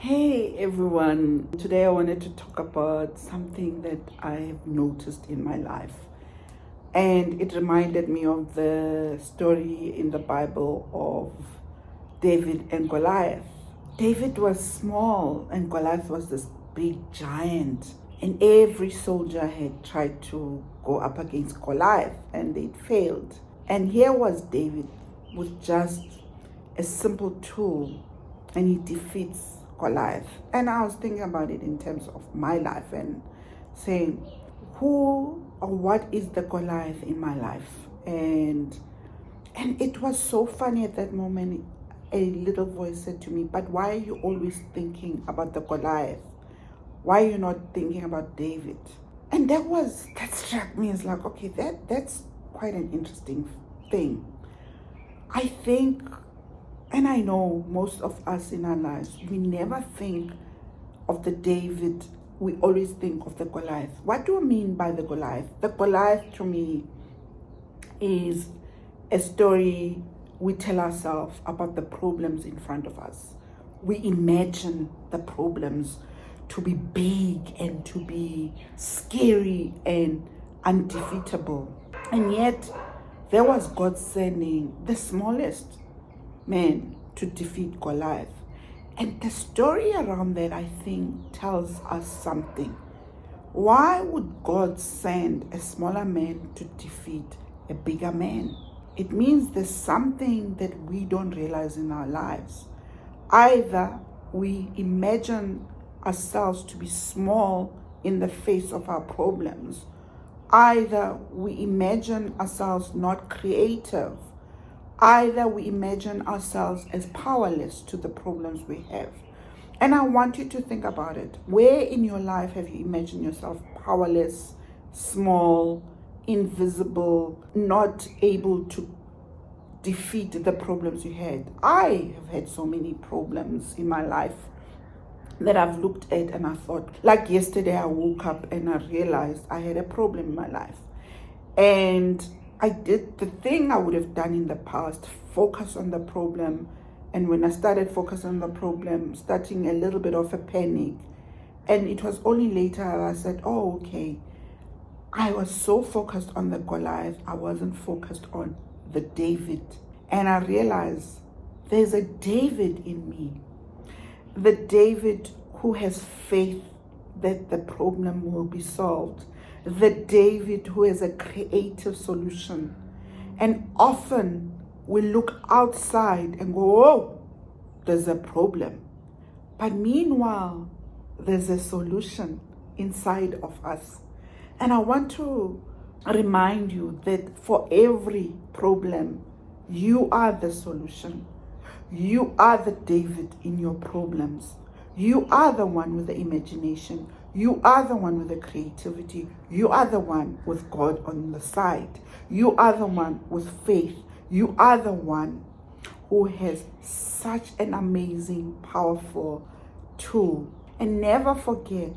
Hey everyone, today I wanted to talk about something that I have noticed in my life, and it reminded me of the story in the Bible of David and Goliath. David was small and Goliath was this big giant, and every soldier had tried to go up against Goliath and they'd failed. And here was David with just a simple tool, and he defeats Goliath. And I was thinking about it in terms of my life and saying, who or what is the Goliath in my life? And it was so funny at that moment. A little voice said to me, but why are you always thinking about the Goliath? Why are you not thinking about David? And that struck me as like, okay, that's quite an interesting thing. I think, and I know most of us in our lives, we never think of the David, we always think of the Goliath. What do I mean by the Goliath? The Goliath to me is a story we tell ourselves about the problems in front of us. We imagine the problems to be big and to be scary and undefeatable. And yet, there was God sending the smallest man to defeat Goliath. And the story around that, I think, tells us something. Why would God send a smaller man to defeat a bigger man? It means there's something that we don't realize in our lives. Either we imagine ourselves to be small in the face of our problems. Either we imagine ourselves not creative. Either we imagine ourselves as powerless to the problems we have. And I want you to think about it. Where in your life have you imagined yourself powerless, small, invisible, not able to defeat the problems you had? I have had so many problems in my life that I've looked at and I thought, like yesterday I woke up and I realized I had a problem in my life. And I did the thing I would have done in the past, focus on the problem. And when I started focusing on the problem, starting a little bit of a panic. And it was only later I said, oh, okay. I was so focused on the Goliath, I wasn't focused on the David. And I realized there's a David in me. The David who has faith that the problem will be solved. The David who has a creative solution. And often we look outside and go, oh, there's a problem. But meanwhile, there's a solution inside of us. And I want to remind you that for every problem, you are the solution. You are the David in your problems. You are the one with the imagination. You are the one with the creativity. You are the one with God on the side. You are the one with faith. You are the one who has such an amazing, powerful tool. And never forget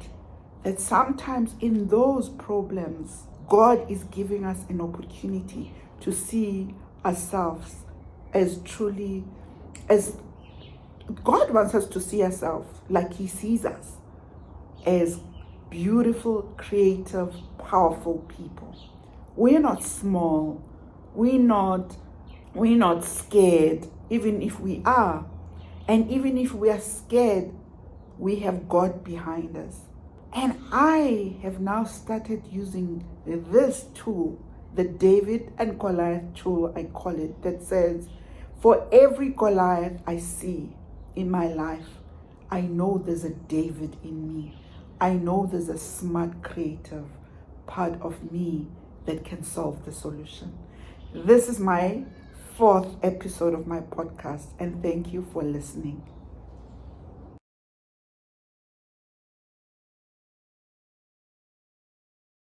that sometimes in those problems, God is giving us an opportunity to see ourselves as truly, as God wants us to see ourselves like He sees us, as beautiful, creative, powerful people. We're not small. We're not scared, even if we are. And even if we are scared, we have God behind us. And I have now started using this tool, the David and Goliath tool, I call it, that says, for every Goliath I see in my life, I know there's a David in me. I know there's a smart, creative part of me that can solve the solution. This is my 4th episode of my podcast, and thank you for listening.